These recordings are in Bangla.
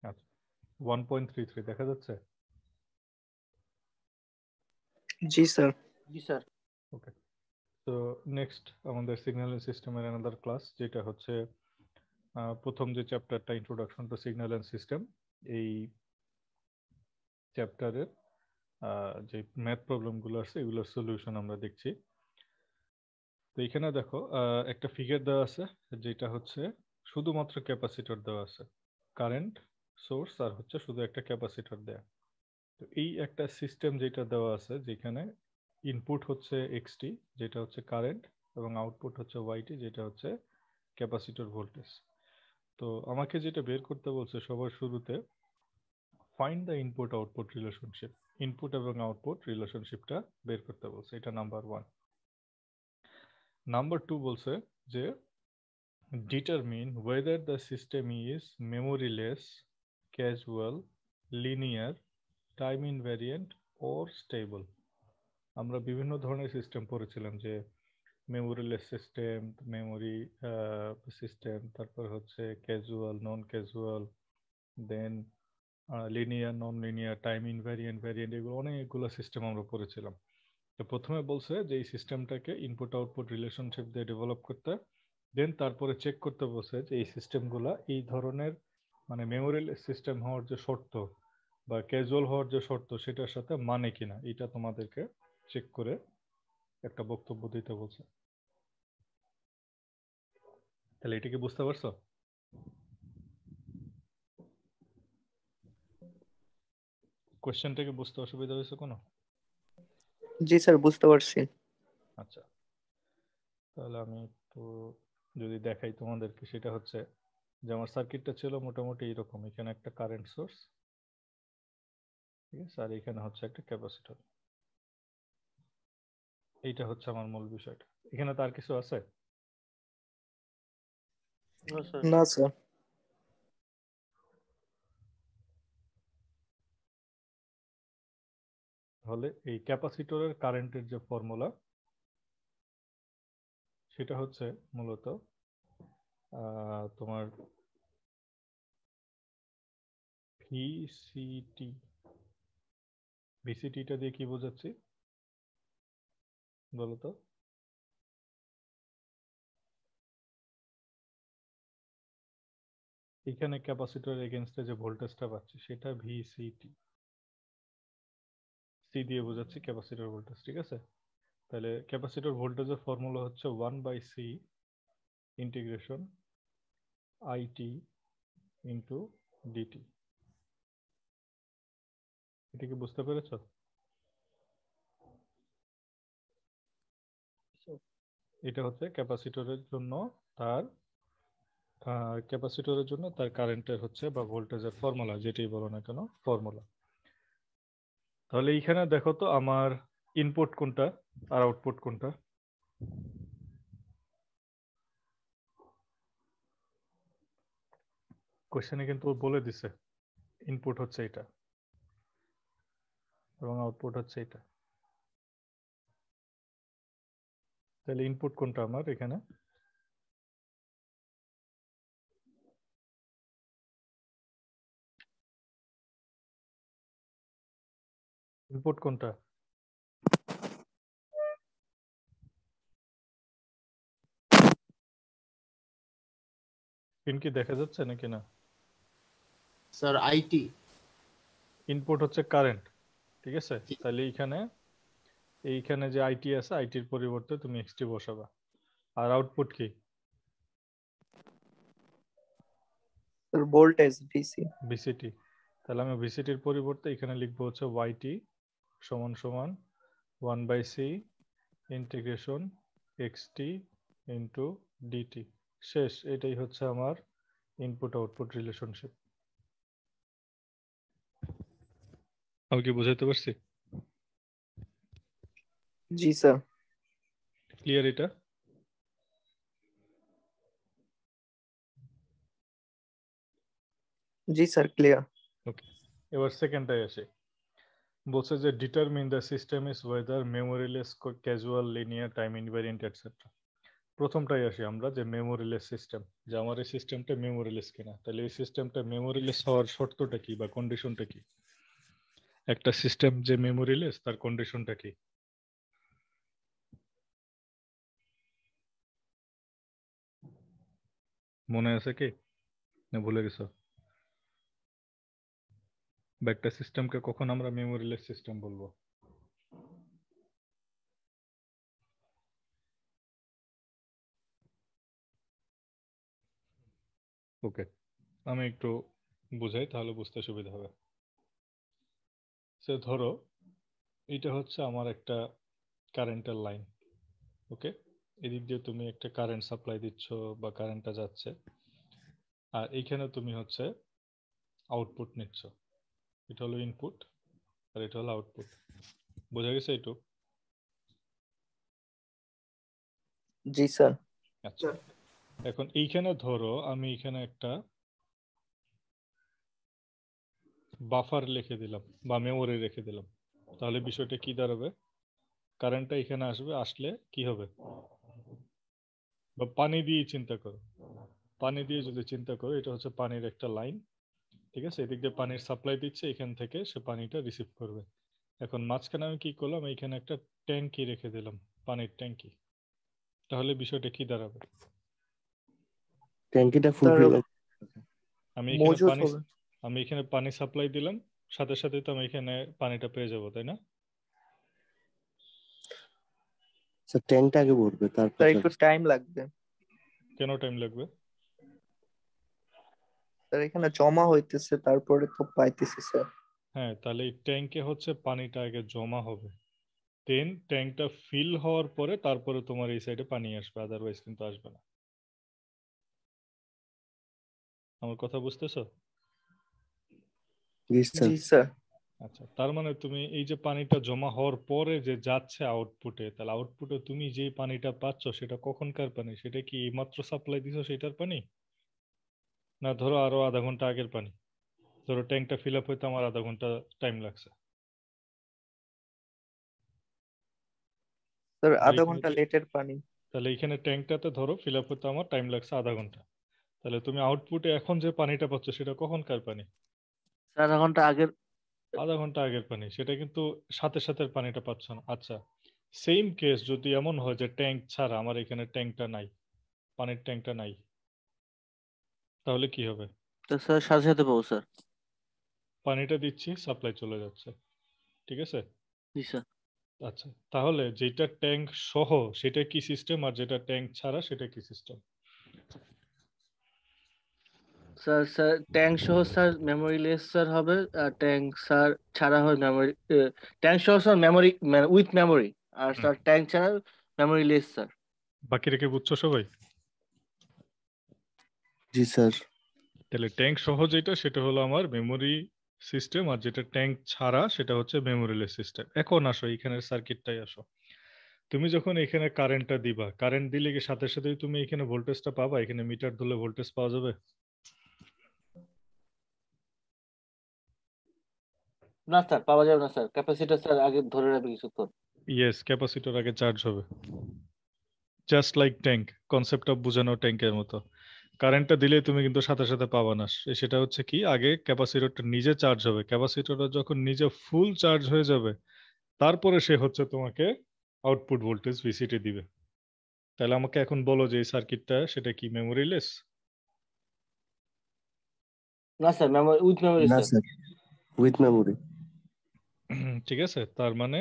আচ্ছা 1.33 দেখা যাচ্ছে? জি স্যার। জি স্যার। ওকে, তো নেক্সট আমাদের সিগন্যালিং সিস্টেমের অ্যানাদার ক্লাস, যেটা হচ্ছে প্রথম যে চ্যাপ্টারটা introduction to signal and system, এই চ্যাপ্টারের যে ম্যাথ প্রবলেমগুলো আছে এগুলোর সলিউশন আমরা দেখছি। তো এখানে দেখো একটা ফিগার দেওয়া আছে, যেটা হচ্ছে শুধুমাত্র ক্যাপাসিটর দেওয়া আছে, কারেন্ট সোর্স আর হচ্ছে শুধু একটা ক্যাপাসিটর দেয়া। তো এই একটা সিস্টেম যেটা দেওয়া আছে, যেখানে ইনপুট হচ্ছে এক্সটি যেটা হচ্ছে কারেন্ট, এবং আউটপুট হচ্ছে ওয়াইটি যেটা হচ্ছে ক্যাপাসিটর ভোল্টেজ। তো আমাকে যেটা বের করতে বলছে সবার শুরুতে, find the input output relationship, input এবং আউটপুট রিলেশনশিপটা বের করতে বলছে, এটা নাম্বার 1। নাম্বার 2 বলছে যে determine whether the system is memoryless, casual, linear, time invariant or stable। আমরা বিভিন্ন ধরনের সিস্টেম পড়েছিলাম, যে মেমোরিলেস সিস্টেম, মেমোরি সিস্টেম, তারপর হচ্ছে casual, non casual, then linear, non linear, time invariant, variant, এগুলো অনেকগুলো সিস্টেম আমরা পড়েছিলাম। তো প্রথমে বলছে যে এই সিস্টেমটাকে ইনপুট আউটপুট রিলেশনশিপ দিয়ে ডেভেলপ করতে, দেন তারপরে চেক করতে বলছে যে এই সিস্টেমগুলো এই ধরনের মানে মেমোরিলেস সিস্টেম হওয়ার যে শর্ত বা ক্যাজুয়াল হওয়ার যে শর্ত সেটার সাথে মানে কিনা, এটা তোমাদেরকে চেক করে একটা বক্তব্য দিতে বলছে। তাহলে এটা কি বুঝতে পারছো? কোশ্চেনটা কি বুঝতে অসুবিধা হয়েছে কোনো? জি স্যার, বুঝতে পারছি। আচ্ছা, তাহলে আমি একটু যদি দেখাই তোমাদেরকে, সেটা হচ্ছে যে আমার সার্কিটটা ছিল মোটামুটি এরকম, এখানে একটা কারেন্ট সোর্স, ঠিক আছে, আর এখানে হচ্ছে একটা ক্যাপাসিটর। এইটা হচ্ছে আমার মূল বিষয়টা। এখানে তার কিছু আছে? না স্যার। তাহলে এই ক্যাপাসিটরের কারেন্টের যে ফর্মুলা, সেটা হচ্ছে মূলত তোমার ভিসিটি। ভিসিটিটা দিয়ে কি বোঝাচ্ছি বলো তো? এখানে ক্যাপাসিটর এগেনস্টে যে ভোল্টেজটা পাচ্ছি সেটা ভিসিটি, সি দিয়ে বোঝাচ্ছি ক্যাপাসিটর ভোল্টেজ, ঠিক আছে? তাহলে ক্যাপাসিটর ভোল্টেজের ফর্মুলা হচ্ছে 1/c integration IT into DT. এটা কি বুঝতে পেরেছ? এটা হচ্ছে ক্যাপাসিটরের জন্য তার কারেন্টের হচ্ছে বা ভোল্টেজের ফর্মুলা, যেটাই বলো না কেন ফর্মুলা। তাহলে এইখানে দেখো তো আমার ইনপুট কোনটা আর আউটপুট কোনটা? কোশ্চেনে কিন্তু বলে দিছে ইনপুট হচ্ছে এটা এবং আউটপুট হচ্ছে এটা। তাহলে ইনপুট কোনটা আমার এখানে? ইনপুট কোনটা? পিন কি দেখা যাচ্ছে নাকি না? Sir IT. ইনপুট হচ্ছে কারেন্ট, ঠিক আছে? তাহলে এইখানে যে আইটি আছে, আইটির পরিবর্তে তুমি এক্সটি বসাবা। আর আউটপুট কি? Sir voltage VC. ভিসিটি। তাহলে আমি ভিসিটির পরিবর্তে এখানে লিখবো হচ্ছে ওয়াইটি সমান সমান 1/c integration XT into DT. শেষ। এটাই হচ্ছে আমার ইনপুট আউটপুট রিলেশনশিপ। আমি কি বুঝাইতে পারছি? জি স্যার। ক্লিয়ার এটা? জি স্যার, ক্লিয়ার। ওকে, এবার সেকেন্ডটাই আসে। বলছে যে determine the system is whether memoryless, casual, linear, time invariant etcetera. প্রথমটাই আসি আমরা, যে মেমোরিলেস সিস্টেম, যে আমার এই সিস্টেমটা মেমোরিলেস কিনা। তাহলে এই সিস্টেমটা মেমোরিলেস হওয়ার শর্তটা কি বা কন্ডিশনটা কি? একটা সিস্টেম যে মেমোরিলেস তার কন্ডিশনটা কি? মনে আছে কি, না ভুলে গেছো? বা একটা সিস্টেমকে কখন আমরা মেমোরিলেস সিস্টেম বলবো? ওকে, আমি একটু বুঝাই তাহলে বুঝতে সুবিধা হবে। সে ধরো এটা হচ্ছে আমার একটা কারেন্টের লাইন, ওকে? এদিক দিয়ে তুমি একটা কারেন্ট সাপ্লাই দিচ্ছ বা কারেন্টটা যাচ্ছে, আর এইখানে তুমি হচ্ছে আউটপুট নিচ্ছ। এটা হলো ইনপুট আর এটা হলো আউটপুট। বোঝা গেছে একটু? জি স্যার। আচ্ছা, এখন এইখানে ধরো আমি এখানে একটা বাফার লিখে দিলাম বা মেমোরি রেখে দিলাম, তাহলে বিষয়টা কি দাঁড়াবে? কারেন্টটা এখানে আসবে, আসলে কি হবে? বা পানি দিয়ে চিন্তা করো, পানি দিয়ে যদি চিন্তা করো, এটা হচ্ছে পানির একটা লাইন, ঠিক আছে? এদিক দিয়ে পানির সাপ্লাই দিচ্ছে, এখান থেকে সে পানিটা রিসিভ করবে। এখন মাঝখানে আমি কি করলাম, এখানে একটা ট্যাঙ্কি রেখে দিলাম, পানির ট্যাঙ্কি। তাহলে বিষয়টা কি দাঁড়াবে? ট্যাঙ্কিটা স্যার ফুলফিল আমি এখানে মজুদ পানি হবে। আমি এখানে পানি সাপ্লাই দিলাম, সাথে সাথে তো আমি এখানে পানিটা পেয়ে যাবো, তাই না? স্যার ট্যাঙ্কটা আগে ভরবে তারপর স্যার একটু টাইম লাগবে। কেন টাইম লাগবে? স্যার এখানে জমা হইতেছে তারপরে তো পাইতেছি স্যার। হ্যাঁ, তাহলে এই ট্যাঙ্কে হচ্ছে পানিটা আগে জমা হবে, দেন ট্যাঙ্কটা ফিল হওয়ার পরে তারপরে তোমার এই সাইডে পানি আসবে, আদারওয়াইজ কিন্তু আসবে না। আমার কথা বুঝতেছো? জি স্যার। জি স্যার। আচ্ছা, তার মানে তুমি এই যে পানিটা জমা হওয়ার পরে যে যাচ্ছে আউটপুটে, তাহলে আউটপুটে তুমি যে পানিটা পাচ্ছ সেটা কখনকার পানি? সেটা কি এইমাত্র সাপ্লাই দিছো সেটার পানি, না ধরো আরো আধা ঘন্টা আগের পানি? ধরো ট্যাঙ্কটা ফিল আপ হইতে আমার আধা ঘন্টা টাইম লাগছে, স্যার তাহলে আধা এখানে ঘন্টা লেটের পানি। তাহলে এখানে ট্যাঙ্কটাতে ধরো ফিল আপ হইতে আমার টাইম লাগছে আধা ঘন্টা, তাহলে তুমি আউটপুটে এখন যে পানিটা পাচ্ছ সেটা কখনকার পানি? স্যার আধা ঘন্টা আগের। আধা ঘন্টা আগের পানি, সেটা কিন্তু সাথে সাথে পানিটা পাচ্ছ না। আচ্ছা, সেম কেস যদি এমন হয় যে ট্যাঙ্ক ছাড়া আমার এখানে ট্যাঙ্কটা নাই, পানির ট্যাঙ্কটা নাই, তাহলে কি হবে? তো স্যার সাথে সাথে পাবো স্যার। পানিটা দিচ্ছি, সাপ্লাই চলে যাচ্ছে, ঠিক আছে? জি স্যার। আচ্ছা, তাহলে যেটা ট্যাঙ্ক সহ সেটা কি সিস্টেম, আর যেটা ট্যাঙ্ক ছাড়া সেটা কি সিস্টেম? স্যার স্যার ট্যাঙ্ক সহ স্যার মেমোরি লেস স্যার হবে, আর ট্যাঙ্ক স্যার ছাড়া হয় মেমোরি। ট্যাঙ্ক সহ স্যার মেমোরি উইথ মেমোরি, আর স্যার ট্যাঙ্ক ছাড়া মেমোরি লেস স্যার। বাকি রেখে বুঝছো সবাই? জি স্যার। তাহলে ট্যাঙ্ক সহ যেটা সেটা হলো আমার মেমোরি সিস্টেম, আর যেটা ট্যাঙ্ক ছাড়া সেটা হচ্ছে মেমোরিলেস সিস্টেম। এখন আসো এখানের সার্কিটটাই আসো। তুমি যখন এখানে কারেন্টটা দিবা, কারেন্ট দিলে কি সাথে সাথেই তুমি এখানে ভোল্টেজটা পাবা? এখানে মিটার ধরলে ভোল্টেজ পাওয়া যাবে? না স্যার, পাওয়া যাবে না স্যার, ক্যাপাসিটার স্যার আগে ধরে রাখবে কিছুক্ষণ। ইয়েস, ক্যাপাসিটর আগে চার্জ হবে, just like tank, concept of বোঝানো ট্যাঙ্কের মতো। কারেন্টটা দিলে তুমি কিন্তু সাথে সাথে পাবা না, সেটা হচ্ছে কি, আগে ক্যাপাসিটরটা নিজে চার্জ হবে, ক্যাপাসিটরটা যখন নিজে ফুল চার্জ হয়ে যাবে তারপরে সে হচ্ছে তোমাকে আউটপুট ভোল্টেজ ভিসিটি দিবে। তাহলে আমাকে এখন বলো যে এই সার্কিটটা সেটা কি মেমোরিলেস? না স্যার, মেমোরি উইথ মেমোরি না স্যার। Sir, with memory. ঠিক আছে, তার মানে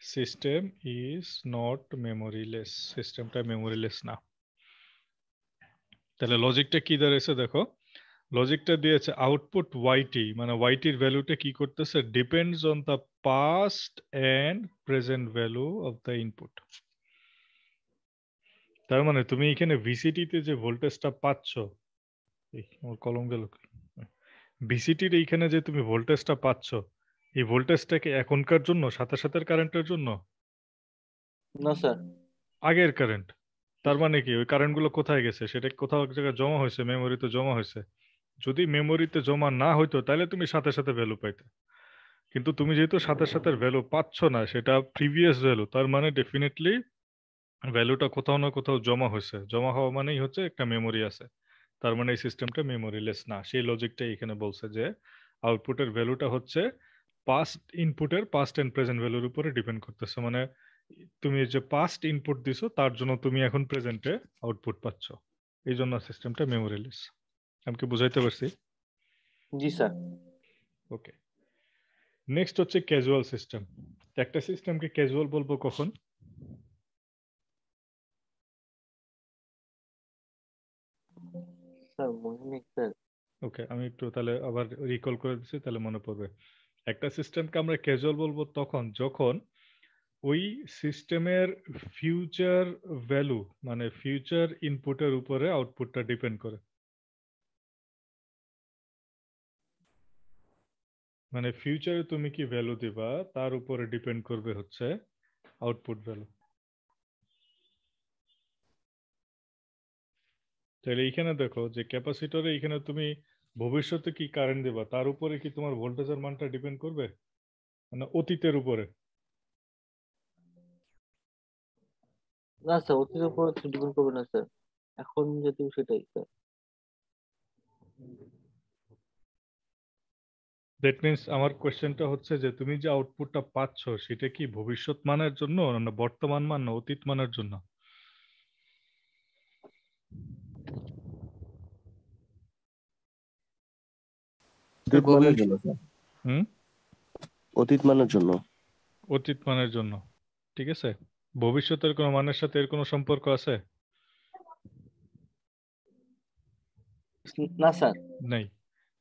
সিস্টেম ইজ নট মেমোরিলেস, সিস্টেমটা মেমোরিলেস না। তাহলে লজিকটা কি দাঁড়িয়েছে দেখো, লজিকটা দিয়েছে আউটপুট ওয়াইটি, মানে ওয়াইটির ভ্যালুটা কি করতেছে, depends on the past and present value of the input. তার মানে তুমি এখানে ভিসিটিতে যে ভোল্টেজটা পাচ্ছ, আমার কলম গেল, ভিসিটির এইখানে যে তুমি ভোল্টেজটা পাচ্ছ, এই ভোল্টেজটাকে এখনকার জন্য সাথে সাথে কারেন্টের জন্য? না স্যার। আগের কারেন্ট। তার মানে কি ওই কারেন্টগুলো কোথায় গেছে, সেটা কোথাও এক জায়গায় জমা হয়েছে, মেমোরিতে জমা হয়েছে। যদি মেমোরিতে জমা না হইতো তাহলে তুমি সাথে সাথে ভ্যালু পাইতে, কিন্তু তুমি যেহেতু সাথে সাথে ভ্যালু পাচ্ছ না, সেটা প্রিভিয়াস ভ্যালু, তার মানে ডেফিনেটলি ভ্যালুটা কোথাও না কোথাও জমা হয়েছে, জমা হওয়া মানেই হচ্ছে একটা মেমোরি আছে, তার মানে এই সিস্টেমটা মেমোরিলেস না। সেই লজিকটাই এখানে বলছে যে আউটপুটের ভ্যালুটা হচ্ছে পাস্ট ইনপুটের পাস্ট এন্ড প্রেজেন্ট ভ্যালুর উপরে ডিপেন্ড করতেছে। মানে তুমি যে পাস্ট ইনপুট দিছো তার জন্য তুমি এখন প্রেজেন্টে আউটপুট পাচ্ছ, এই জন্য সিস্টেমটা মেমোরিলেস। আমি কি বুঝাইতে পারছি? জি স্যার। ওকে, নেক্সট হচ্ছে ক্যাজুয়াল সিস্টেম। একটা সিস্টেমকে ক্যাজুয়াল বলবো কখন? স্যার মনে নেই স্যার। ওকে, আমি একটু তাহলে আবার রিকল করে দিচ্ছি, তাহলে মনে পড়বে। একটা সিস্টেমকে আমরা ক্যাজুয়াল বলবো তখন যখন ওই সিস্টেমের ফিউচার ভ্যালু মানে ফিউচার ইনপুটের উপরে আউটপুটটা ডিপেন্ড করে। মানে ফিউচারে তুমি কি ভ্যালু দিবা তার উপরে ডিপেন্ড করবে হচ্ছে আউটপুট ভ্যালু। তাহলে এইখানে দেখো যে ক্যাপাসিটরে এইখানে তুমি ভবিষ্যতে কি কারেন্ট দিবা তার উপরে কি তোমার ভোল্টেজের মানটা ডিপেন্ড করবে, মানে অতীতের উপরে? না স্যার, অতীতের উপর ডিপেন্ড করবে না স্যার, এখন যেহেতু সেটাই স্যার। দ্যাট মিনস আমার কোয়েশ্চেনটা হচ্ছে যে তুমি যে আউটপুটটা পাচ্ছ সেটা কি ভবিষ্যৎ মানের জন্য না বর্তমান মান না অতীত মানের জন্য? অতীত মানের জন্য স্যার। হুম, অতীত মানের জন্য। অতীত মানের জন্য। ঠিক আছে, ভবিষ্যতের কোনো মানের সাথে এর কোনো সম্পর্ক আছে? না স্যার। নাই।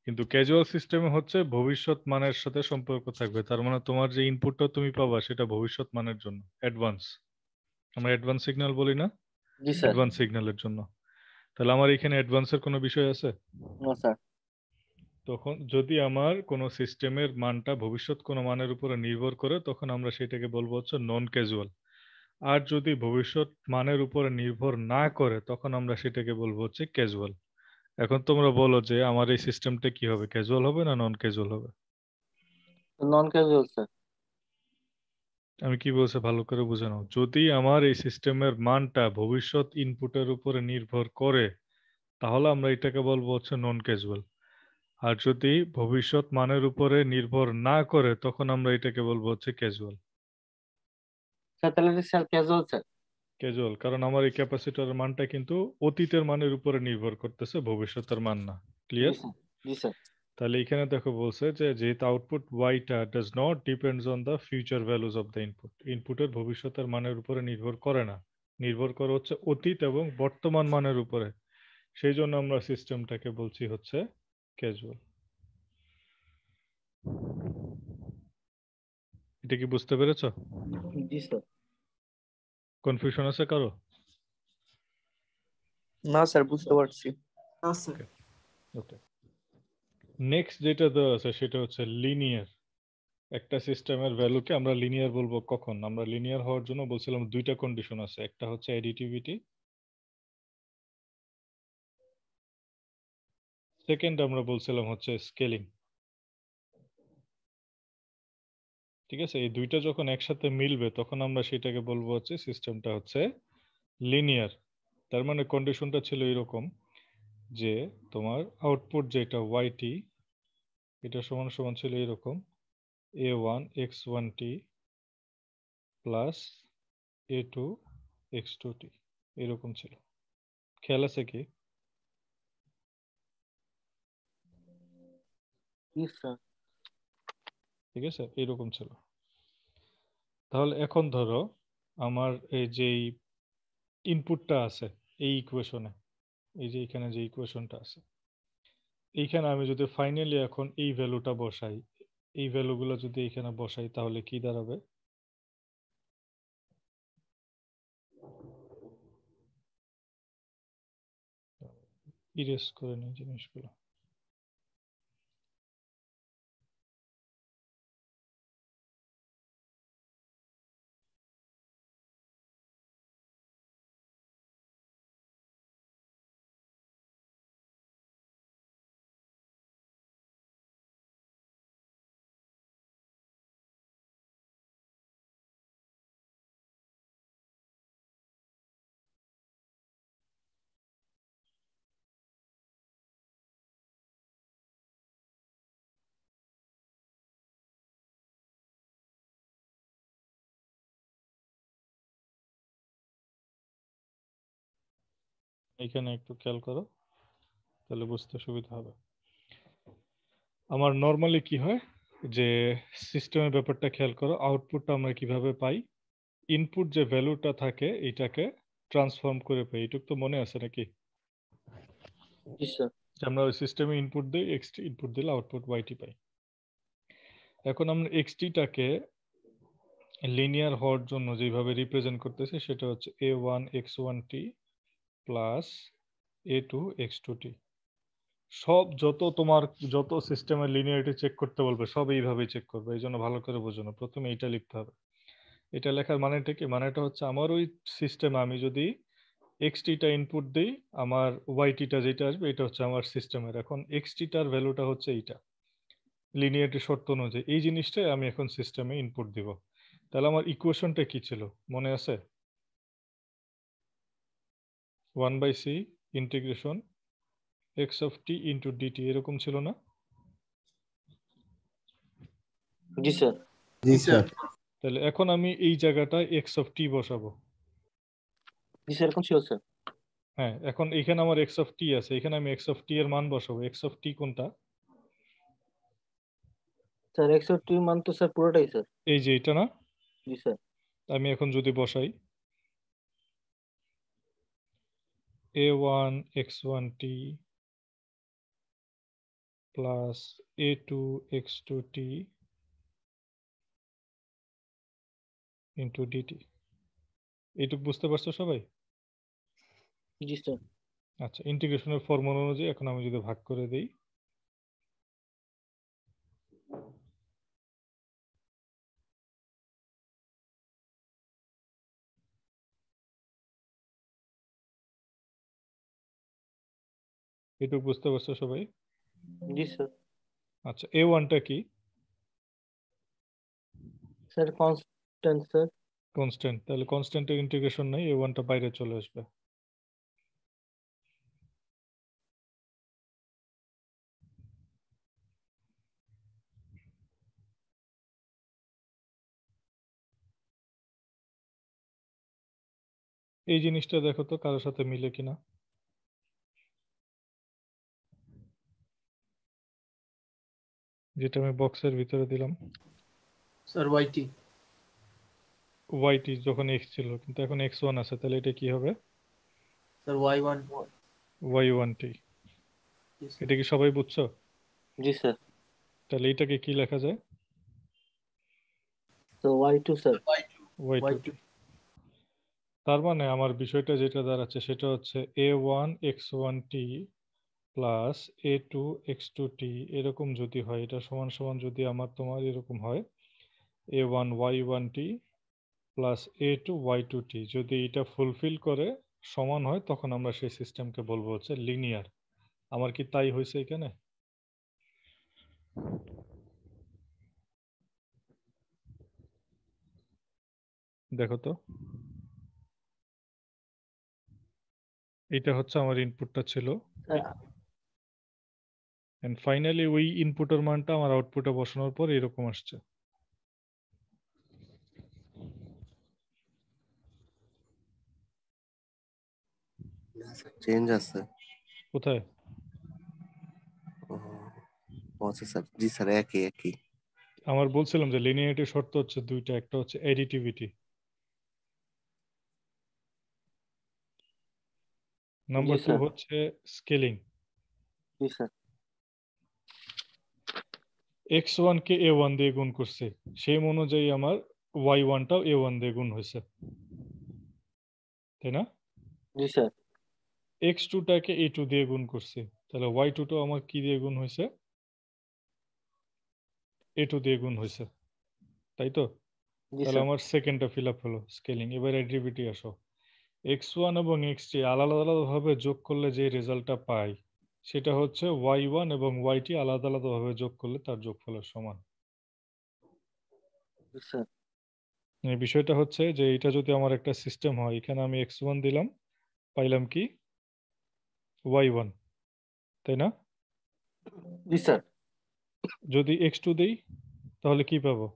কিন্তু ক্যাজুয়াল সিস্টেমে হচ্ছে ভবিষ্যৎ মানের সাথে সম্পর্ক থাকবে, তার মানে তোমার যে ইনপুটটা তুমি পাবা সেটা ভবিষ্যৎ মানের জন্য, অ্যাডভান্স। আমরা অ্যাডভান্স সিগন্যাল বলি না, জি স্যার। অ্যাডভান্স সিগন্যালের জন্য। তাহলে আমার এখানে অ্যাডভান্সের কোনো বিষয় আছে? না স্যার। তখন যদি আমার কোনো সিস্টেমের মানটা ভবিষ্যৎ কোনো মানের উপরে নির্ভর করে তখন আমরা সেটাকে বলবো হচ্ছে নন ক্যাজুয়াল। আর যদি ভবিষ্যৎ মানের উপরে নির্ভর না করে তখন আমরা সেটাকে বলবো হচ্ছে ক্যাজুয়াল। এখন তোমরা বলো যে আমার এই সিস্টেমটা কি হবে, ক্যাজুয়াল হবে না নন ক্যাজুয়াল হবে? নন ক্যাজুয়াল স্যার। আমি কি বলছি ভালো করে বুঝে নাও। যদি আমার এই সিস্টেমের মানটা ভবিষ্যৎ ইনপুটের উপরে নির্ভর করে তাহলে আমরা এটাকে বলবো হচ্ছে নন ক্যাজুয়াল। আর যদি ভবিষ্যৎ মানের উপরে নির্ভর না করে তখন আমরা এটাকে বলবো হচ্ছে ক্যাজুয়াল। স্যার তাহলে স্যার ক্যাজুয়াল স্যার। ক্যাজুয়াল কারণ আমার এই ক্যাপাসিটরের মানটা কিন্তু অতীতের মানের উপরে নির্ভর করতেছে, ভবিষ্যতের মান না। জি ক্লিয়ার? স্যার। জি স্যার। তাহলে এখানে দেখো বলছে যে যেহেতু আউটপুট ওয়াইটা does not depends on the future values of the input, ইনপুটের ভবিষ্যতের মানের উপরে নির্ভর করে না, নির্ভর করে হচ্ছে অতীত এবং বর্তমান মানের উপরে। সেই জন্য আমরা সিস্টেমটাকে বলছি হচ্ছে ক্যাজুয়াল। এটা কি বুঝতে পেরেছো? জি স্যার। কনফিউশন আছে কারো? না স্যার, বুঝতে পারছি। ওকে, নেক্সট যেটা দেওয়া আছে সেটা হচ্ছে লিনিয়ার। একটা সিস্টেমের ভ্যালুকে আমরা লিনিয়ার বলবো কখন? আমরা লিনিয়ার হওয়ার জন্য বলছিলাম দুইটা কন্ডিশন আছে, একটা হচ্ছে অ্যাডিটিভিটি, সেকেন্ড আমরা বলছিলাম হচ্ছে স্কেলিং। ঠিক আছে, এই দুইটা যখন একসাথে মিলবে তখন আমরা সেটাকে বলবো হচ্ছে সিস্টেমটা হচ্ছে লিনিয়ার। তার মানে কন্ডিশনটা ছিল এরকম যে তোমার আউটপুট যেটা ওয়াইটি এটা সমান সমান ছিল এরকম a1 x1t plus a2 x2t, এরকম ছিল। খেয়াল আছে কি? জি স্যার। ঠিক আছে, এরকম ছিল। তাহলে এখন ধরো আমার এই যে ইনপুটটা আছে এই ইকুয়েশনে, এই যে এখানে যে ইকুয়েশনটা আছে এইখানে আমি যদি ফাইনালি এখন এই ভ্যালুটা বসাই, এই ভ্যালুগুলো যদি এখানে বসাই তাহলে কি দাঁড়াবে? ইরেজ করে নিই জিনিসগুলো। এখানে একটু খেয়াল করো, তাহলে বুঝতে সুবিধা হবে। আমার নর্মালি কি হয় যে সিস্টেমের ব্যাপারটা খেয়াল করো, আউটপুটটা আমরা কিভাবে পাই, ইনপুট যে ভ্যালুটা থাকে এটাকে ট্রান্সফর্ম করে পাই। এটুক তো মনে আছে নাকি? জি স্যার। যে আমরা ওই সিস্টেমে ইনপুট দিই, এক্সটি ইনপুট দিলে আউটপুট ওয়াইটি পাই। এখন আমরা এক্সটিটাকে লিনিয়ার হওয়ার জন্য যেভাবে রিপ্রেজেন্ট করতেছি সেটা হচ্ছে a1 x1t plus a2 x2t। সব যত সিস্টেমের লিনিয়ারিটি চেক করতে বলবে সব এইভাবেই চেক করবে, এই জন্য ভালো করে বোঝো না, প্রথমে এইটা লিখতে হবে। এটা লেখার মানেটা কি? মানেটা হচ্ছে আমার ওই সিস্টেমে আমি যদি এক্সটিটা ইনপুট দিই, আমার ওয়াইটিটা যেটা আসবে এটা হচ্ছে আমার সিস্টেমের। এখন এক্সটিটার ভ্যালুটা হচ্ছে এইটা, লিনিয়ারিটি শর্ত অনুযায়ী এই জিনিসটাই আমি এখন সিস্টেমে ইনপুট দিব। তাহলে আমার ইকুয়েশনটা কি ছিল মনে আছে? 1/c integration x of t into dt, এরকম ছিল না? জি স্যার। জি স্যার। তাহলে এখন আমি এই জায়গাটায় x of t বসাবো। জি স্যার, এরকম ছিল স্যার। হ্যাঁ, এখন এখানে আমার x of t আছে, এখানে আমি x of t এর মান বসাবো। x of t কোনটা? স্যার 61 মান তো স্যার পুরোটাই স্যার। এই যে এটা না? জি স্যার। আমি এখন যদি বসাই a1 x1t plus a2 x2t into dt, এইটুকু বুঝতে পারছো সবাই? জি স্যার। আচ্ছা, ইন্টিগ্রেশনের ফর্মুলা অনুযায়ী এখন আমি যদি ভাগ করে দিই, এইটুকু বুঝতে পারছো সবাই? জি স্যার। আচ্ছা, a1টা কি? Sir constant sir. কনস্ট্যান্ট। তাহলে কনস্ট্যান্টের ইন্টিগ্রেশন নেই, a1টা বাইরে চলে আসবে। এই জিনিসটা দেখো তো কারোর সাথে মিলে কিনা। যেটা আমি বক্সের ভিতরে দিলাম, স্যার ওয়াইটি। ওয়াইটি যখন এক্স ছিল কিন্তু এখন x1 আছে, তাহলে এটা কি হবে? স্যার ওয়াই1। y1t। এটা কি সবাই বুঝছো? জি স্যার। তাহলে এটাকে কি লেখা যায়? তো y2 স্যার। y2t। তার মানে আমার বিষয়টা যেটা দাঁড়াচ্ছে সেটা হচ্ছে a1 x1t plus a2 x2t এরকম যদি হয়, এটা সমান সমান যদি আমার তোমার এরকম হয় a1 y1t plus a2 y2t, যদি এটা ফুলফিল করে সমান হয় তখন আমরা সেই সিস্টেমকে বলবো হচ্ছে লিনিয়ার। আমার কি তাই হয়েছে এখানে? দেখো তো, এটা হচ্ছে আমার ইনপুটটা ছিল, এন্ড ফাইনালি ওই ইনপুটের মানটা আমার আউটপুটে বসানোর পর এরকম আসছে। চেঞ্জ আছে। কোথায়? আচ্ছা স্যার, জি স্যার, একই একই। আমার বলছিলাম যে লিনিয়ারিটি শর্ত হচ্ছে দুইটা, একটা হচ্ছে এডিটিভিটি, নাম্বার জি 2 স্যার। হচ্ছে স্কেলিং। জি স্যার। x1 কে a1 দিয়ে গুণ করছে, সেই অনুযায়ী আমার y1টাও a1 দিয়ে গুণ হয়েছে, তাই না? জি স্যার। x2টাকে a2 দিয়ে গুণ করছে, তাহলে y2টাও আমার কি দিয়ে গুণ হয়েছে? a2 দিয়ে গুণ হয়েছে, তাই তো? জি তাহলে স্যার। আমার সেকেন্ডটা ফিল আপ হলো স্কেলিং। এবার এডিটিভিটি আসো, x1 এবং x3 আলাদা আলাদাভাবে যোগ করলে যে রেজাল্টটা পাই সেটা হচ্ছে y1 এবং y2 আলাদা আলাদাভাবে যোগ করলে তার যোগফলের সমান। জি স্যার। এই বিষয়টা হচ্ছে যে এটা যদি আমার একটা সিস্টেম হয়, এখানে আমি x1 দিলাম, পাইলাম কি? y1, তাই না? জি স্যার। যদি x2 দেই তাহলে কি পাবো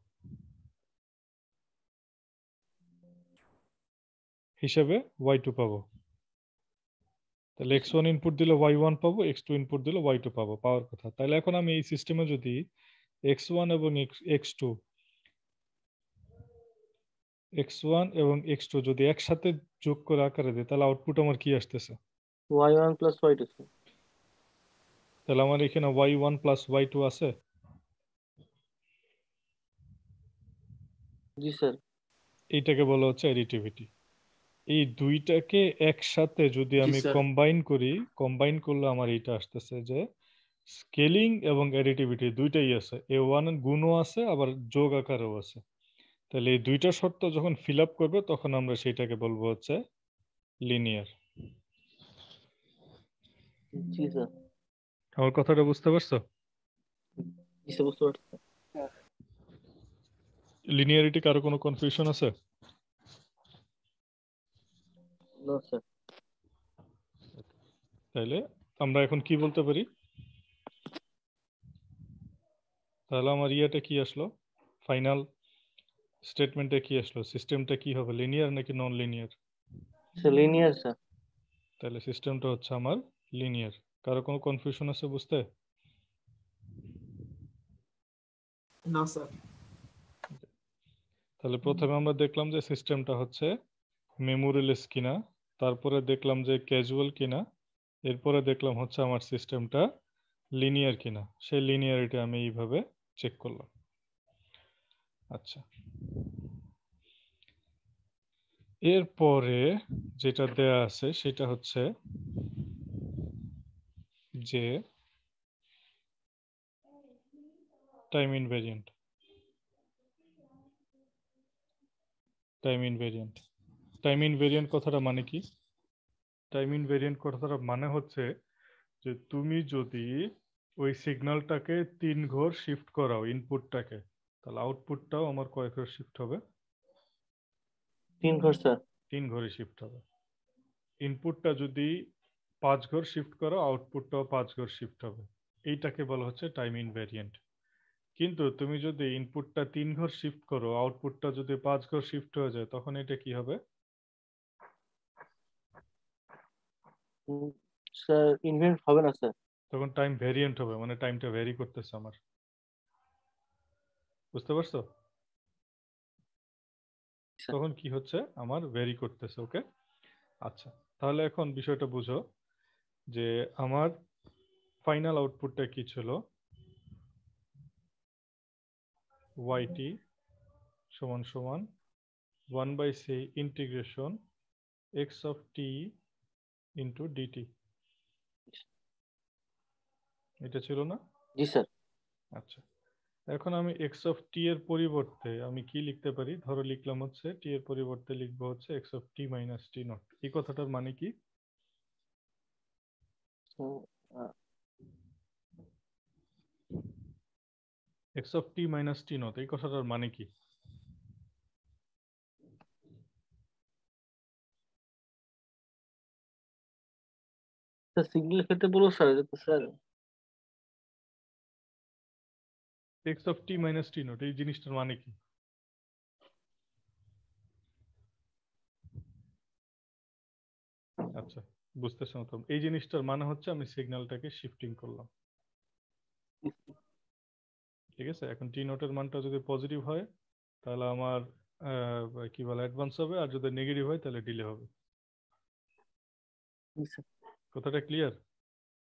হিসাবে? y2 পাবো, তাহলে x1 ইনপুট দিলে y1 পাবো, x2 ইনপুট দিলে y2 পাবো, পাওয়ার কথা। তাহলে এখন আমি এই সিস্টেমে যদি x1 এবং x2 যদি একসাথে যোগ করে আকারে দিই, তাহলে আউটপুট আমার কি আসতেছে? y1 plus y2 sir. তাহলে আমার এখানে y1 প্লাস y2 আছে। জি স্যার। এইটাকে বলা হচ্ছে অ্যাডিটিভিটি। এই দুইটাকে একসাথে যদি জি আমি স্যার। কম্বাইন করলে আমার এইটা আসতেছে যে স্কেলিং এবং অ্যাডিটিভিটি দুইটাই আছে, a1 গুণও আছে আবার যোগ আকারেও আছে। তাহলে এই দুইটা শর্ত যখন ফিল আপ করবে তখন আমরা সেটাকে বলবো হচ্ছে লিনিয়ার। জি স্যার। আমার কথাটা বুঝতে পারছো? জি স্যার, বুঝতে পারছি। লিনিয়ারিটি কারো কোনো কনফিউশন আছে? না স্যার। তাইলে আমরা এখন কি বলতে পারি? তাহলে আমার ইয়েটা কি আসলো, ফাইনাল স্টেটমেন্টে কি আসলো, সিস্টেমটা কি হবে, লিনিয়ার নাকি non linear? Sir linear sir. তাহলে সিস্টেমটা হচ্ছে আমার লিনিয়ার। কারো কোনো কনফিউশন আছে বুঝতে? না স্যার। তাহলে প্রথমে আমরা দেখলাম যে সিস্টেমটা হচ্ছে মেমোরিলেস কিনা, তারপরে দেখলাম যে ক্যাজুয়াল কিনা, এরপরে দেখলাম হচ্ছে আমার সিস্টেমটা লিনিয়ার কিনা। সেই লিনিয়ারিটি আমি এইভাবে চেক করলাম। আচ্ছা, এরপরে যেটা দেয়া আছে সেটা হচ্ছে যে টাইম ইনভেরিয়েন্ট। টাইম ইনভেরিয়েন্ট কথাটা মানে কি? টাইম ইনভেরিয়েন্ট কথাটা মানে হচ্ছে যে তুমি যদি ওই সিগন্যালটাকে 3 ঘর শিফট করাও ইনপুটটাকে, তাহলে আউটপুটটাও আমার কয় ঘর শিফট হবে? 3 ঘর স্যার। 3 ঘরে শিফট হবে। ইনপুটটা যদি 5 ঘর শিফট করো, আউটপুটটাও 5 ঘর শিফট হবে। এইটাকে বলা হচ্ছে টাইম ইনভেরিয়েন্ট। কিন্তু তুমি যদি ইনপুটটা 3 ঘর শিফট করো, আউটপুটটা যদি 5 ঘর শিফট হয়ে যায়, তখন এটা কি হবে? স্যার ইনভেন্ট হবে না স্যার। তখন টাইম ভেরিয়েন্ট হবে, মানে টাইমটা ভ্যারি করতেছে আমার। বুঝতে পারছো? তখন কি হচ্ছে, আমার ভ্যারি করতেছে। ওকে, আচ্ছা, তাহলে এখন বিষয়টা বুঝো যে আমার ফাইনাল আউটপুটটা কি ছিল। yt সমান সমান 1/c integration x of t into dt, এটা ছিল না? জি স্যার। আচ্ছা, এখন আমি x of t এর পরিবর্তে আমি কি লিখতে পারি? ধরো লিখলাম হচ্ছে t এর পরিবর্তে লিখবো হচ্ছে x of t minus t naught। এই কথাটার মানে কি? x of t minus t naught এই কথাটার মানে কি? স্যার সিগন্যাল খেতে বলো স্যার, এটা তো sir. x of t minus t naught এই জিনিসটার মানে কি? আচ্ছা, বুঝতেছ না তো? এই জিনিসটার মানে হচ্ছে আমি সিগন্যালটাকে শিফটিং করলাম। ঠিক আছে, এখন টি নোটের মানটা যদি পজিটিভ হয় তাহলে আমার কি বলে অ্যাডভান্স হবে, আর যদি নেগেটিভ হয় তাহলে ডিলে হবে। কথাটা ক্লিয়ার?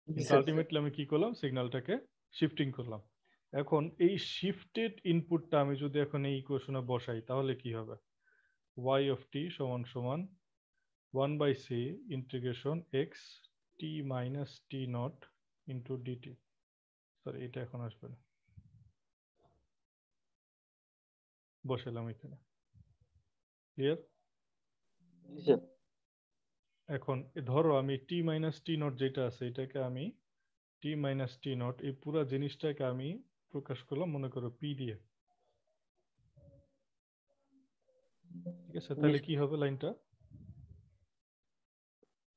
কিন্তু আলটিমেটলি আমি কি করলাম, সিগন্যালটাকে শিফটিং করলাম। এখন এই শিফটেড ইনপুটটা আমি যদি এখন এই ইকুয়েশনে বসাই তাহলে কি হবে? y of t সমান সমান 1/c integration x t minus t naught into dt। Sorry, এটা এখন আসবে না, বসালাম এখানে। ক্লিয়ার? জি স্যার। এখন ধরো আমি টি মাইনাস টি নট যেটা আছে এটাকে আমি টি মাইনাস টি নট এই পুরো জিনিসটাকে আমি প্রকাশ করলাম মনে করো পি দিয়ে। ঠিক আছে, তাহলে কি হবে লাইনটা?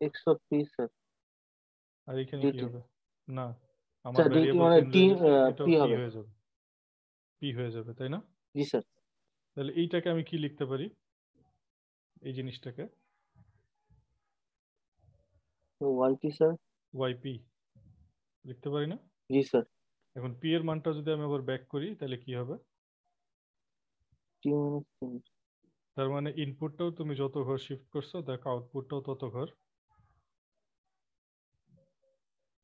X of p sir. আর এখানে কি ডিটি হবে? না, আমার স্যার, ডিটি ভ্যারিয়েবল মানে চেঞ্জ টি হয়ে গেছে, এটাও পি পি হবে। হয়ে যাবে, পি হয়ে যাবে, তাই না? জি স্যার। তাহলে এইটাকে আমি কি লিখতে পারি, এই জিনিসটাকে? YP sir. ওয়াইপি লিখতে পারি না? জি স্যার। এখন পি এর মানটা যদি আমি আবার ব্যাক করি তাহলে কি হবে? তার মানে ইনপুটটাও তুমি যত ঘর শিফট করছো দেখো আউটপুটটাও তত ঘর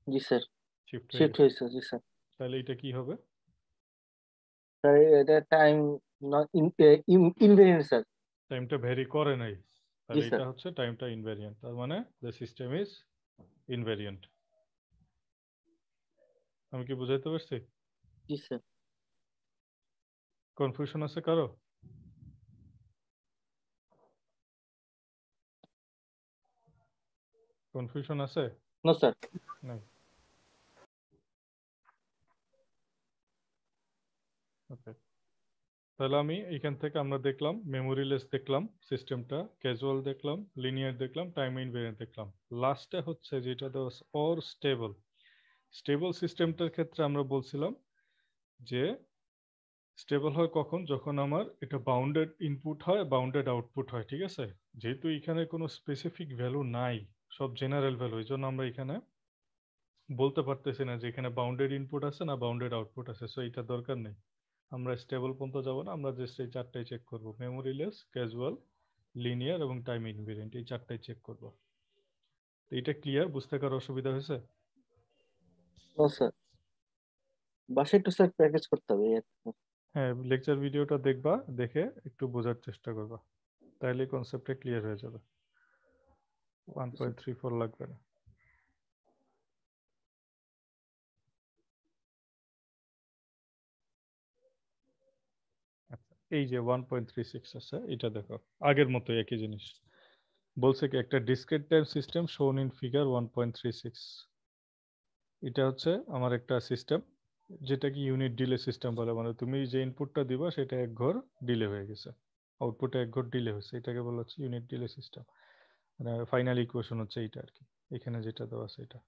জি স্যার শিফট হয়ে শিফট গেছে। হয়েছে। জি স্যার। তাহলে এটা কি হবে? স্যার এটা টাইম ইনভেরিয়েন্ট স্যার। টাইমটা ভ্যারি করে নাই, জি তাহলে স্যার। এটা হচ্ছে টাইমটা ইনভ্যারিয়েন্ট। তার মানে দ্য সিস্টেম ইজ ইনভ্যারিয়েন্ট। আমি কি বুঝাইতে পারছি? জি স্যার। কনফিউশন আছে কারো? কনফিউশন আছে? No sir. নাই। ওকে, তাহলে আমি এখান থেকে আমরা দেখলাম মেমোরিলেস দেখলাম সিস্টেমটা, ক্যাজুয়াল দেখলাম, লিনিয়ার দেখলাম, টাইম ইনভ্যারিয়েন্ট দেখলাম। লাস্টে হচ্ছে যেটা দেওয়া অর স্টেবল। স্টেবল সিস্টেমটার ক্ষেত্রে আমরা বলছিলাম যে স্টেবল হয় কখন? যখন আমার এটা বাউন্ডেড ইনপুট হয়, বাউন্ডেড আউটপুট হয়। ঠিক আছে, যেহেতু এখানে কোনো স্পেসিফিক ভ্যালু নাই, সব জেনারেল ভ্যালু, এই জন্য আমরা এখানে বলতে পারতেছি না যে এখানে বাউন্ডেড ইনপুট আছে না বাউন্ডেড আউটপুট আছে। সো এটা দরকার নেই, আমরা স্টেবল পর্যন্ত যাব না, আমরা জাস্ট এই চারটাই চেক করব, মেমোরিলেস, ক্যাজুয়াল, লিনিয়ার এবং টাইম ইনভেরিয়েন্ট, এই চারটাই চেক করব। তো এটা ক্লিয়ার? বুঝতে কারো অসুবিধা হয়েছে? নো স্যার, বাসায় একটু স্যার প্র্যাকটিস করতে হবে এই আর কি। হ্যাঁ, লেকচার ভিডিওটা দেখবা, দেখে একটু বোঝার চেষ্টা করবা, তাহলে কনসেপ্টটা ক্লিয়ার হয়ে যাবে। 1.34 লাগবে না। আচ্ছা, এই যে 1.36 আছে, এটা দেখো আগের মতো একই জিনিস বলছে কি, একটা ডিসক্রিট টাইম সিস্টেম শোন ইন ফিগার 1.36। এটা হচ্ছে আমার একটা সিস্টেম যেটাকে ইউনিট ডিলে সিস্টেম বলে, মানে তুমি যে ইনপুটটা দিবা সেটা এক ঘর ডিলে হয়ে গেছে, আউটপুটে এক ঘর ডিলে হয়েছে, এটাকে বলা হচ্ছে ইউনিট ডিলে সিস্টেম। মানে ফাইনাল ইকুয়েশন হচ্ছে এইটা আর কি, এখানে যেটা দেওয়া আছে এটা।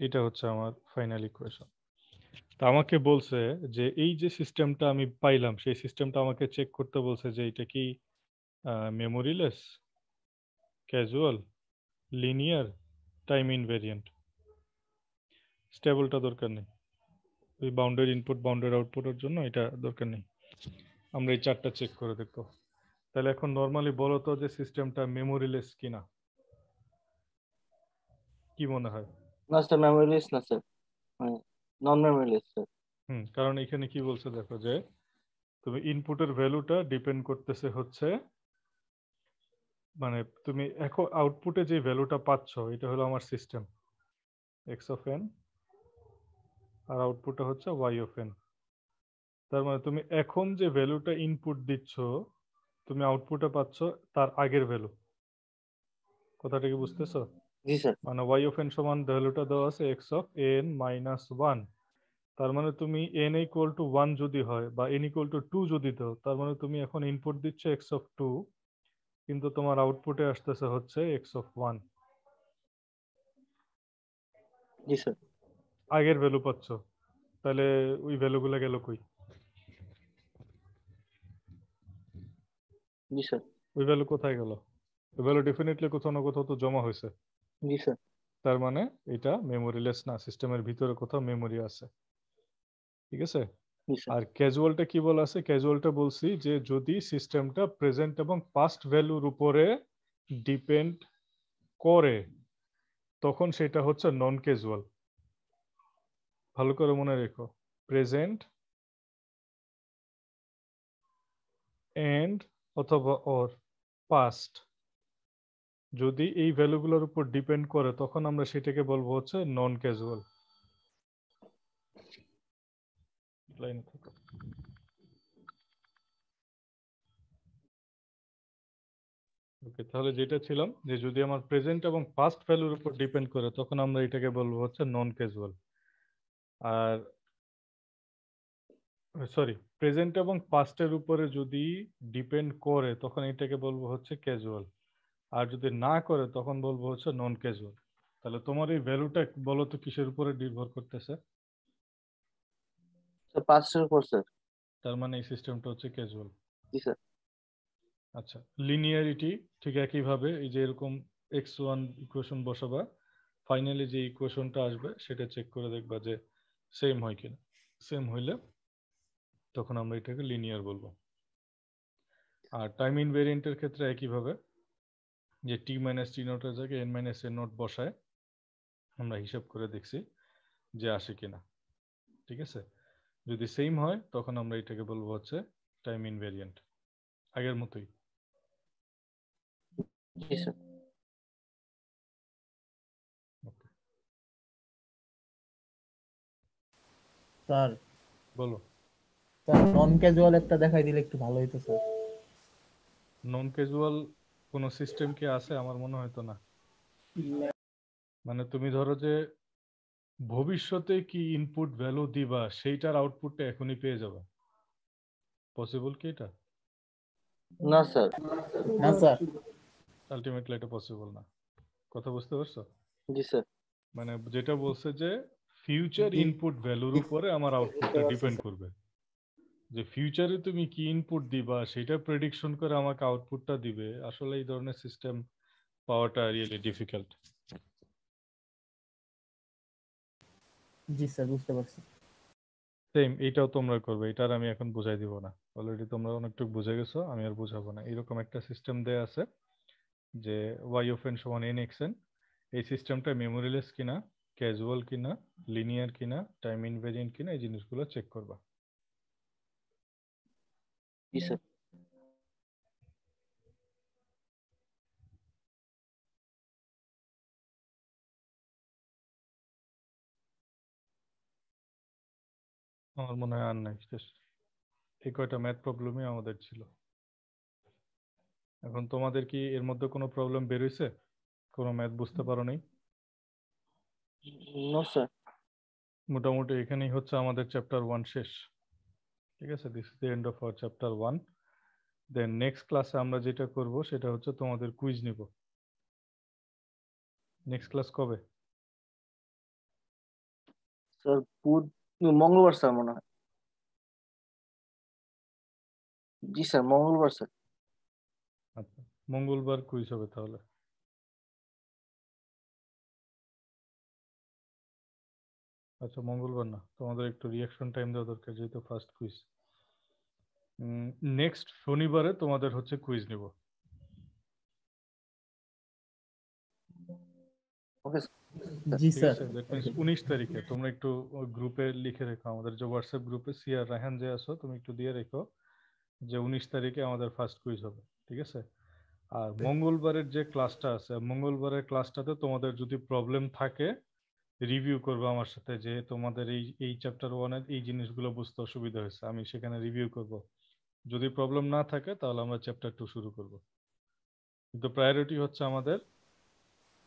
এটা হচ্ছে আমার ফাইনাল ইকুয়েশন। তা আমাকে বলছে যে এই যে সিস্টেমটা আমি পাইলাম, সেই সিস্টেমটা আমাকে চেক করতে বলছে যে এটা কি মেমোরিলেস, ক্যাজুয়াল, লিনিয়ার, টাইম ইনভেরিয়েন্ট। স্টেবলটা দরকার নেই, ওই বাউন্ডেড ইনপুট বাউন্ডেড আউটপুটের জন্য এটা দরকার নেই। আমরা এই চারটা চেক করে দেখবো। তাহলে এখন নর্মালি বলো তো যে সিস্টেমটা মেমোরিলেস কিনা, কি মনে হয়? না স্যার, মেমোরিলেস না স্যার, নন মেমোরিলেস স্যার। কারণ এখানে কি বলছে দেখো, যে তুমি ইনপুটের ভ্যালুটা ডিপেন্ড করতেছে হচ্ছে, মানে তুমি এখন আউটপুটে যে ভ্যালুটা পাচ্ছ এটা হলো আমার সিস্টেম এক্স অফ এন, আর আউটপুটটা হচ্ছে ওয়াই অফ এন। তার মানে তুমি এখন যে ভ্যালুটা ইনপুট দিচ্ছ, তুমি আউটপুটে পাচ্ছ তার আগের ভ্যালু। কথাটা কি বুঝতেছো? জি স্যার। মানে ওয়াই অফ এন সমান ভ্যালুটা দেওয়া আছে x of N minus one. তার মানে তুমি এন ইকুয়াল টু ওয়ান যদি হয় বা এন ইকুয়াল টু টু যদি দাও, তার মানে তুমি এখন ইনপুট দিচ্ছ এক্স অফ টু, কিন্তু তোমার আউটপুটে আসতেছে হচ্ছে x of one. G sir. আগের ভ্যালু পাচ্ছ, তাহলে ওই ভ্যালুগুলো গেল কই? জি স্যার। ওই ভ্যালু কোথায় গেল? ওই ভ্যালু ডেফিনেটলি কোথাও না কোথাও তো জমা হয়েছে। জি স্যার। তার মানে এটা মেমোরিলেস না, সিস্টেমের ভিতরে কোথাও মেমোরি আছে। ঠিক আছে। জি স্যার। আর ক্যাজুয়ালটা কি বলা আছে? ক্যাজুয়ালটা বলছি যে যদি সিস্টেমটা প্রেজেন্ট এবং পাস্ট ভ্যালুর উপরে ডিপেন্ড করে তখন সেটা হচ্ছে নন ক্যাজুয়াল। ভালো করে মনে রেখো, প্রেজেন্ট এন্ড অথবা ওর পাস্ট যদি এই ভ্যালুগুলোর উপর ডিপেন্ড করে তখন আমরা সেটাকে বলবো হচ্ছে নন ক্যাজুয়াল। লাইনে থাকো। ওকে, তাহলে যেটা ছিলাম যে যদি আমার প্রেজেন্ট এবং পাস্ট ভ্যালুর উপর ডিপেন্ড করে তখন আমরা এটাকে বলবো হচ্ছে নন ক্যাজুয়াল। আর সরি, প্রেজেন্ট এবং পাস্টের উপরে যদি ডিপেন্ড করে তখন এটাকে বলবো হচ্ছে ক্যাজুয়াল, আর যদি না করে তখন বলবো হচ্ছে নন ক্যাজুয়াল। তাহলে তোমার এই ভ্যালুটা বলো তো কিসের উপরে নির্ভর করতেছে? স্যার 5 এর উপর স্যার। তার মানে এই সিস্টেমটা হচ্ছে ক্যাজুয়াল। জি স্যার। আচ্ছা, লিনিয়ারিটি ঠিক একইভাবে এই যে এরকম x1 ইকুয়েশন বসাবা, ফাইনালি যে ইকুয়েশনটা আসবে সেটা চেক করে দেখবা যে সেম হয় কিনা। সেম হইলে তখন আমরা এটাকে লিনিয়ার বলবো। আর টাইম ইনভেরিয়েন্টের ক্ষেত্রে একইভাবে যে টি মাইনাস টি নোটের জায়গায় এন মাইনাস এন নোট বসায় আমরা হিসাব করে দেখছি যে আসে কিনা। ঠিক আছে, যদি সেম হয় তখন আমরা এটাকে বলবো হচ্ছে টাইম ইনভেরিয়েন্ট, আগের মতোই। জি স্যার। স্যার বলো। স্যার নন ক্যাজুয়াল একটা দেখাই দিলে একটু ভালো হতো স্যার। নন ক্যাজুয়াল কোনো সিস্টেম কি আছে? আমার মনে হয়তো না। মানে তুমি ধরো যে ভবিষ্যতে কি ইনপুট ভ্যালু দিবা সেইটার আউটপুটটা এখনই পেয়ে যাবে, পসিবল কি এটা? না স্যার। না স্যার। আলটিমেটলি এটা পসিবল না। কথা বুঝতে পারছো? জি স্যার। মানে যেটা বলছে যে ফিউচার ইনপুট ভ্যালুর উপরে আমার আউটপুটটা ডিপেন্ড করবে, যে ফিউচারে তুমি কি ইনপুট দিবা সেটা প্রেডিকশন করে আমাকে আউটপুটটা দিবে। আসলে এই ধরনের সিস্টেম পাওয়াটা রিয়েলি ডিফিকাল্ট। জি স্যার বুঝতে পারছি। সেম এইটাও তোমরা করবে, এটার আমি এখন বুঝাই দিব না, অলরেডি তোমরা অনেকটুকু বুঝে গেছো, আমি আর বুঝাবো না। এরকম একটা সিস্টেম দেয়া আছে যে y of n সমান n x n, এই সিস্টেমটা মেমোরিলেস কিনা, ক্যাজুয়াল কিনা, লিনিয়ার কিনা, টাইম ইনভেরিয়েন্ট কিনা, এই জিনিসগুলো চেক করবা। জি স্যার। আমার মনে হয় আর নাই, শেষ। এই কয়টা ম্যাথ প্রবলেমই আমাদের ছিল। এখন তোমাদের কি এর মধ্যে কোনো প্রবলেম বেরোইছে? কোনো ম্যাথ বুঝতে পারো নাই? No sir. মোটামুটি এখানেই হচ্ছে আমাদের চ্যাপ্টার 1 শেষ। ঠিক আছে, this is the end of our chapter 1। Then next ক্লাসে আমরা যেটা করব সেটা হচ্ছে তোমাদের কুইজ নিব। নেক্সট ক্লাস কবে? স্যার মঙ্গলবার স্যার মনে হয়। জি স্যার, মঙ্গলবার স্যার। আচ্ছা, মঙ্গলবার কুইজ হবে তাহলে। আচ্ছা, মঙ্গলবার না, তোমাদের একটু রিয়াকশন টাইম দেওয়া দরকার যেহেতু ফার্স্ট কুইজ। নেক্সট শনিবারে তোমাদের হচ্ছে কুইজ নিব। ওকে জি ঠিক স্যার। আছে, দ্যাট মিনস 19 তারিখে। তোমরা একটু গ্রুপে লিখে রেখো, আমাদের যে হোয়াটসঅ্যাপ গ্রুপে সিয়ার রায়হান যে আছো তুমি একটু দিয়ে রেখো যে 19 তারিখে আমাদের ফার্স্ট কুইজ হবে। ঠিক আছে, আর মঙ্গলবারের যে ক্লাসটা আছে, মঙ্গলবারের ক্লাসটাতে তোমাদের যদি প্রবলেম থাকে রিভিউ করবে আমার সাথে, যে তোমাদের এই এই চ্যাপ্টার 1-এর এই জিনিসগুলো বুঝতে অসুবিধা হয়েছে, আমি সেখানে রিভিউ করব। যদি প্রবলেম না থাকে তাহলে আমরা চ্যাপ্টার 2 শুরু করব, কিন্তু প্রায়োরিটি হচ্ছে আমাদের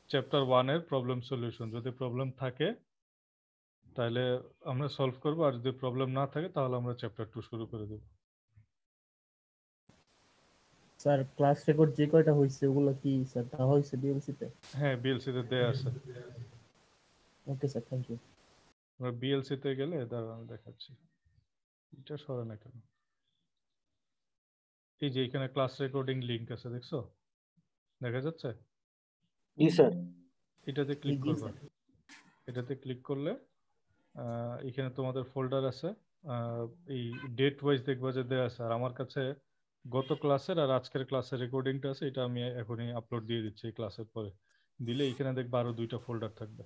চ্যাপ্টার 1-এর প্রবলেম সলিউশন। যদি প্রবলেম থাকে তাহলে আমরা সলভ করব, আর যদি প্রবলেম না থাকে তাহলে আমরা চ্যাপ্টার 2 শুরু করে দেব। স্যার ক্লাস রেকর্ড যে কয়টা হয়েছে ওগুলো কি স্যার দেওয়া হয়েছে বিএলসি তে? হ্যাঁ, বিএলসি তে দেয়া আছে। Okay sir, thank you. আমরা বিএলসি তে গেলে দাঁড়াও আমি দেখাচ্ছি। এটা সরে না কেন? এই যে এখানে ক্লাস রেকর্ডিং লিংক আছে, দেখছো? দেখা যাচ্ছে? জি স্যার। এটাতে ক্লিক জি করবা। স্যার। এটাতে ক্লিক করলে এখানে তোমাদের ফোল্ডার আছে, আহ, এই ডেট ওয়াইজ দেখবা যে দেয়া আছে। আর আমার কাছে গত ক্লাসের আর আজকের ক্লাসের রেকর্ডিংটা আছে, এটা আমি এখনই আপলোড দিয়ে দিচ্ছি এই ক্লাসের পরে। দিলে এখানে দেখবা আরো 2টা ফোল্ডার থাকবে।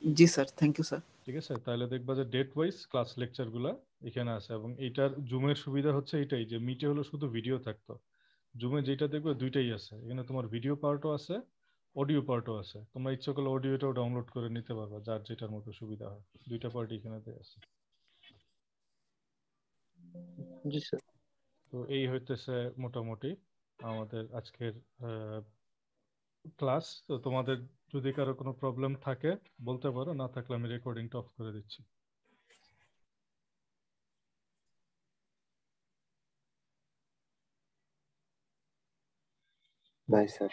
জি স্যার, থ্যাংক ইউ স্যার। ঠিক আছে, তাহলে দেখবা যে ডেট ওয়াইজ ক্লাস লেকচারগুলো এখানে আছে। এবং এইটার জুমের সুবিধা হচ্ছে এটাই যে মিটে হলো শুধু ভিডিও থাকতো, জুমে যেটা দেখবে দুইটাই আছে। এখানে তোমার ভিডিও পার্টও আছে, অডিও পার্টও আছে। তোমরা ইচ্ছা করলে অডিওটাও ডাউনলোড করে নিতে পারবা, যার যেটার মতো সুবিধা হয়। দুইটা পার্ট এখানে দেয়া আছে। জি স্যার। তো এই হইতেছে মোটামুটি আমাদের আজকের ক্লাস। তো তোমাদের যদি কারো কোনো প্রবলেম থাকে বলতে পারো, না থাকলে আমি রেকর্ডিংটা অফ করে দিচ্ছি। Bye sir.